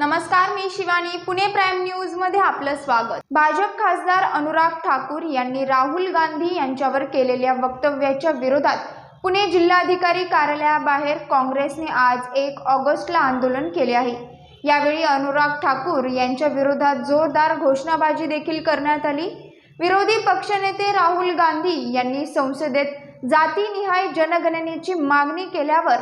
नमस्कार, मी Shivani. Pune prime news मध्ये आपलं स्वागत. भाजप खासदार अनुराग ठाकूर यांनी राहुल गांधी यांच्यावर केलेल्या वक्तव्याच्या विरोधात पुणे जिल्हाधिकारी कार्यालयाबाहेर काँग्रेसने आज 1 ऑगस्टला आंदोलन केले आहे. यावेळी अनुराग ठाकूर यांच्या विरोधात जोरदार घोषणाबाजी देखील करण्यात आली. विरोधी पक्षनेते राहुल गांधी यांनी संसदेत जातीनिहाय जनगणनेची मागणी केल्यावर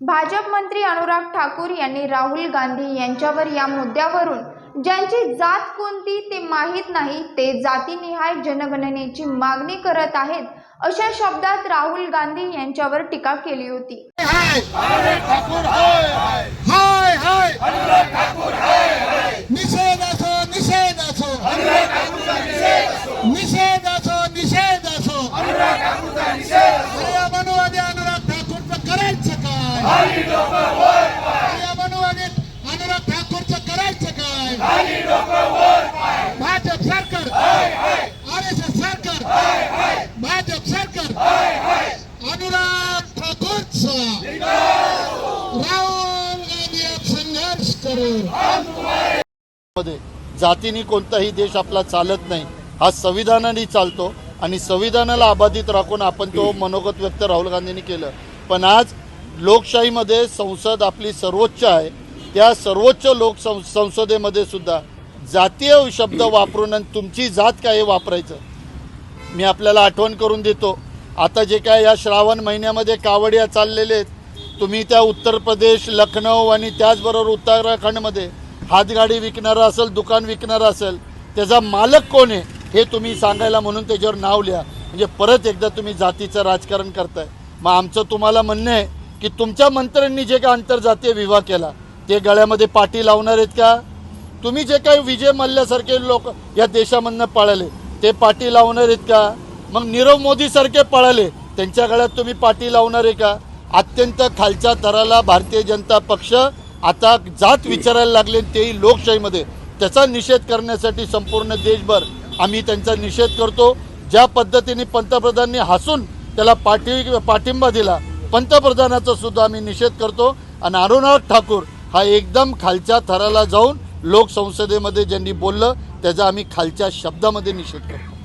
भाजप मंत्री अनुराग ठाकूर यांनी राहुल गांधी यांच्यावर या मुद्द्यावरून ज्यांची जात कोणती ते माहीत नाही ते जातीनिहाय जनगणनेची मागणी करत आहेत अशा शब्दात राहुल गांधी यांच्यावर टीका केली होती. भाजप सरकार आरएसएस सरकार भाजप सरकार अनुराग ठाकूरचा राहुल गांधी संघर्ष करू. जातीने कोणताही देश आपला चालत नाही, हा संविधानाने चालतो आणि संविधानाला अबाधित राखून आपण तो मनोगत व्यक्त राहुल गांधींनी केलं. पण आज लोकशाहीमध्ये संसद आपली सर्वोच्च आहे, त्या सर्वोच्च संसदेमध्ये सुद्धा जातीय शब्द वापरून तुमची जात काय वापरायचं. मी आपल्याला आठवण करून देतो, आता जे काय या श्रावण महिन्यामध्ये कावडिया चाललेले आहेत, तुम्ही त्या उत्तर प्रदेश लखनौ आणि त्याचबरोबर उत्तराखंडमध्ये हातगाडी विकणारा असेल, दुकान विकणारा असेल, त्याचा मालक कोण आहे हे तुम्ही सांगायला म्हणून त्याच्यावर नाव लिहा. म्हणजे परत एकदा तुम्ही जातीचं राजकारण करताय. मग आमचं तुम्हाला म्हणणं आहे की तुमच्या मंत्र्यांनी जे काय आंतरजातीय विवाह केला ते गळ्यामध्ये पाटी लावणार आहेत का? तुम्ही जे काही विजय मल्ल्यासारखे लोक या देशामधनं पळाले ते पाटी लावणार आहेत का? मग नीरव मोदीसारखे पळाले त्यांच्या गळ्यात तुम्ही पाटी लावणार आहे का? अत्यंत खालच्या थराला भारतीय जनता पक्ष आता जात विचारायला लागले, तेही लोकशाहीमध्ये. त्याचा निषेध करण्यासाठी संपूर्ण देशभर आम्ही त्यांचा निषेध करतो. ज्या पद्धतीने पंतप्रधानांनी हसून त्याला पाठिंबा दिला, पंतप्रधानाचा सुद्धा आम्ही निषेध करतो. आणि अनुराग ठाकूर हा एकदम खालच्या थराला जाऊन लोकसंसदेमध्ये ज्यांनी बोललं त्याचा आम्ही खालच्या शब्दामध्ये निषेध करतो.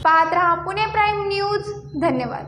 पाहत रहा पुणे प्राइम न्यूज. धन्यवाद.